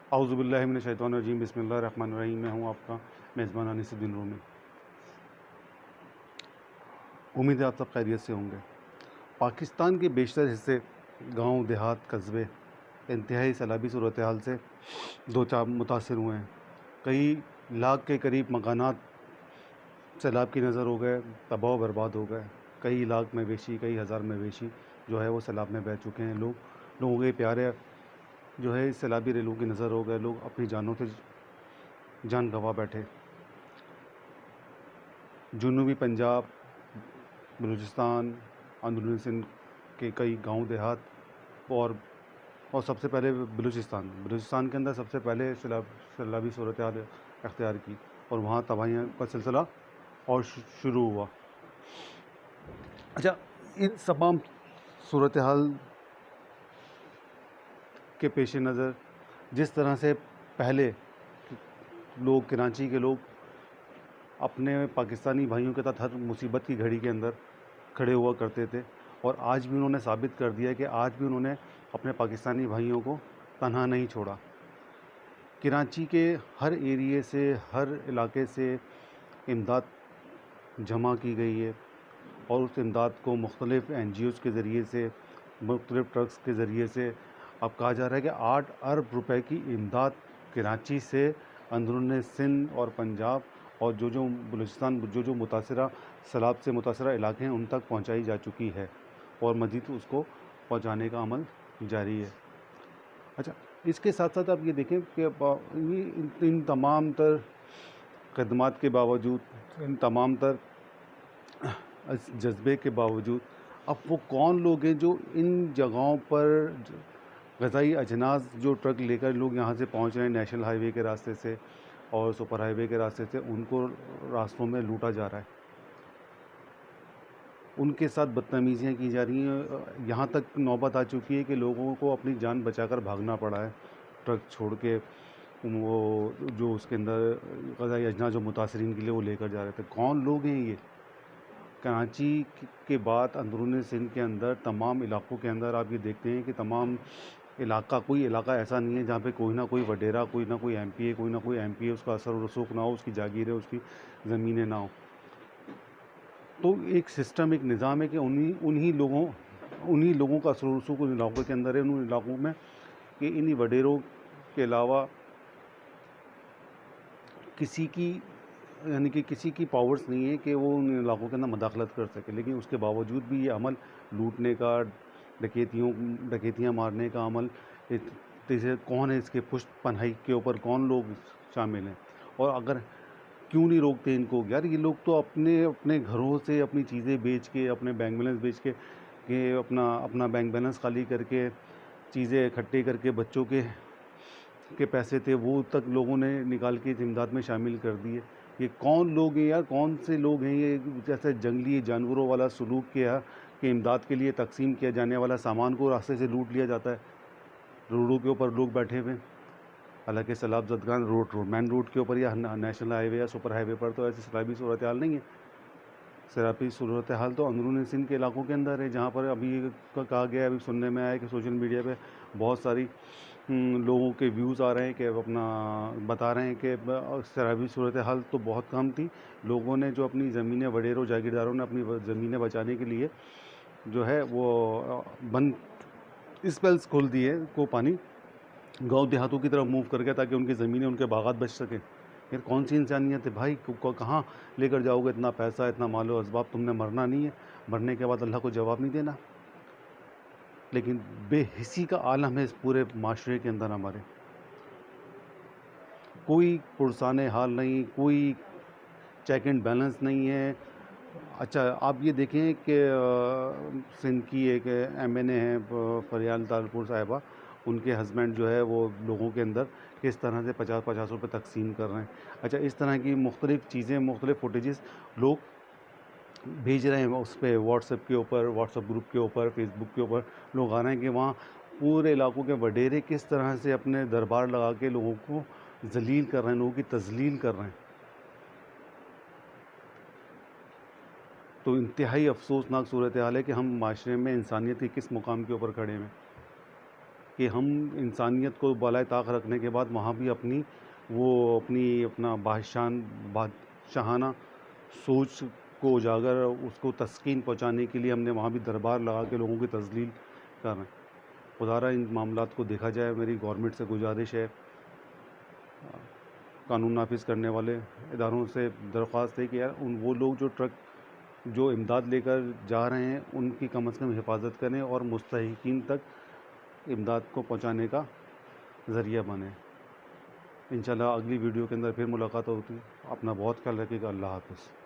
औज़ुबिल्लाहि मिनश्शैतानिर्रजीम बिस्मिल्लाहिर्रहमानिर्रहीम। मैं हूँ आपका मेज़बान अनीसुद्दीन रूमी। उम्मीद है आप सब खैरियत से होंगे। पाकिस्तान के बेशतर हिस्से, गांव, देहात, कस्बे इंतहाई सैलाबी सूरत हाल से दो चार मुतासर हुए हैं। कई लाख के करीब मकानात सैलाब की नज़र हो गए, तबाह बर्बाद हो गए। कई लाख मवेशी, कई हज़ार मवेशी जो है वो सैलाब में बह चुके हैं। लोगों के प्यारे जो है इस सैलाबी रेलों की नज़र हो गए। लोग अपनी जानों से जान गंवा बैठे। जुनूबी पंजाब, बलूचिस्तान, अंदरूनी सिंध के कई गांव देहात और सबसे पहले बलूचिस्तान के अंदर सबसे पहले सैलाबी सूरत हाल अख्तियार की और वहाँ तबाहियों का सिलसिला और शुरू हुआ। अच्छा, इन तमाम सूरत हाल के पेश नज़र जिस तरह से पहले लोग, कराची के लोग अपने पाकिस्तानी भाइयों के साथ हर मुसीबत की घड़ी के अंदर खड़े हुआ करते थे, और आज भी उन्होंने साबित कर दिया कि आज भी उन्होंने अपने पाकिस्तानी भाइयों को तन्हा नहीं छोड़ा। कराची के हर एरिए से, हर इलाके से इमदाद जमा की गई है और उस इमदाद को मुख्तलिफ़ NGOs के ज़रिए से, मुख्तलिफ़ ट्रक्स के ज़रिए से अब कहा जा रहा है कि 8 अरब रुपए की इमदाद कराची से अंदरूनी सिंध और पंजाब और जो बलूचिस्तान जो मुतासरा सैलाब से मुतासरा इलाके हैं उन तक पहुंचाई जा चुकी है और मज़ीद उसको पहुंचाने का अमल जारी है। अच्छा, इसके साथ साथ आप ये देखें कि इन तमाम तर खदमात के बावजूद, इन तमाम तर इस जज्बे के बावजूद, अब वो कौन लोग हैं जो इन जगहों पर ग़ज़ाई अजनास जो ट्रक लेकर लोग यहाँ से पहुँच रहे हैं नेशनल हाईवे के रास्ते से और सुपर हाईवे के रास्ते से, उनको रास्तों में लूटा जा रहा है, उनके साथ बदतमीज़ियाँ की जा रही हैं। यहाँ तक नौबत आ चुकी है कि लोगों को अपनी जान बचाकर भागना पड़ा है ट्रक छोड़ के। वो जो उसके अंदर ग़ज़ाई अजनास जो मुतासरीन के लिए वो लेकर जा रहे थे, कौन लोग हैं ये? कराची के बाद अंदरूनी सिंध के अंदर तमाम इलाक़ों के अंदर आप ये देखते हैं कि तमाम कोई इलाका ऐसा नहीं है जहाँ पे कोई ना कोई वडेरा, कोई ना कोई MP उसका असर और रसूख ना हो, उसकी जागीरें, उसकी ज़मीनें ना हो। तो एक सिस्टम, एक निज़ाम है कि उन्हीं लोगों का असर और रसूख उन इलाक़ों के अंदर है, उन इलाक़ों में, कि इन्हीं वडेरों के अलावा किसी की पावर्स नहीं है कि वो उन इलाक़ों के अंदर मदाखलत कर सके। लेकिन उसके बावजूद भी ये अमल लूटने का, डकैतियाँ मारने का अमल, जैसे कौन है इसके पुष्ट पनाही के ऊपर, कौन लोग शामिल हैं? और अगर क्यों नहीं रोकते इनको? यार, ये लोग तो अपने घरों से अपनी चीज़ें बेच के, अपने बैंक बैलेंस बेच के अपना बैंक बैलेंस खाली करके, चीज़ें इकट्ठे करके, बच्चों के पैसे थे वो तक लोगों ने निकाल के इस इमदाद में शामिल कर दिए। ये कौन लोग हैं यार? कौन से लोग हैं ये? जैसे जंगली जानवरों वाला सलूक किया कि इमदाद के लिए तकसीम किया जाने वाला सामान को रास्ते से लूट लिया जाता है। रोडों के ऊपर लोग बैठे हुए, हालांकि सैलाब ज़दगान मेन रोड के ऊपर या नेशनल हाईवे या सुपर हाईवे पर तो ऐसी सैलाबी सूरत हाल नहीं है। सैलाबी सूरत हाल तो अंदरूनी सिंध के इलाकों के अंदर है, जहाँ पर अभी कहा गया है, अभी सुनने में आया कि सोशल मीडिया पे बहुत सारी लोगों के व्यूज़ आ रहे हैं कि अपना बता रहे हैं कि सैलाबी सूरत हाल तो बहुत कम थी। लोगों ने जो अपनी ज़मीनें, वडेरों जागीरदारों ने अपनी ज़मीनें बचाने के लिए जो है वो बंद स्पेल्स खोल दिए को पानी गांव देहातों की तरफ मूव कर गया ताकि उनकी ज़मीनें, उनके बागात बच सकें। यार, कौन सी इंसानियत है भाई? कहाँ लेकर जाओगे इतना पैसा, इतना मालो असबाब? तुमने मरना नहीं है, मरने के बाद अल्लाह को जवाब नहीं देना। लेकिन बेहिसी का आलम है इस पूरे माशरे के अंदर हमारे। कोई पुरसाने हाल नहीं, कोई चेक एंड बैलेंस नहीं है। अच्छा, आप ये देखें कि सिंध की एक MNA हैं फरियाल तालपुर साहिबा, उनके हस्बैंड जो है वो लोगों के अंदर किस तरह से 50-50 रुपये तकसीम कर रहे हैं। अच्छा, इस तरह की मुख्तलिफ़ चीज़ें, मुख्तलिफ़ फुटेजेस लोग भेज रहे हैं उस पर, व्हाट्सएप के ऊपर, व्हाट्सएप ग्रुप के ऊपर, फेसबुक के ऊपर लोग आ रहे हैं कि वहाँ पूरे इलाकों के वडेरे किस तरह से अपने दरबार लगा के लोगों को जलील कर रहे हैं, लोगों की तजलील कर रहे हैं। तो इंतहाई अफसोसनाक सूरत हाल है कि हम माशरे में इंसानियत के किस मुकाम के ऊपर खड़े हैं। कि हम इंसानियत को बालाए ताक रखने के बाद वहाँ भी अपना बादशाहाना सोच को उजागर, उसको तस्कीन पहुँचाने के लिए हमने वहाँ भी दरबार लगा के लोगों की तज़लील कर रहे हैं। खुदारा इन मामलात को देखा जाए। मेरी गवर्नमेंट से गुजारिश है, कानून नाफिज करने वाले इदारों से दरख्वास्त है कि यार वो लोग जो ट्रक जो इमदाद लेकर जा रहे हैं उनकी कम से कम हिफाजत करें और मुस्तहिकीन तक इमदाद को पहुंचाने का ज़रिया बने। इंशाल्लाह अगली वीडियो के अंदर फिर मुलाकात होती है। अपना बहुत ख्याल रखिएगा। अल्लाह हाफ़िज़।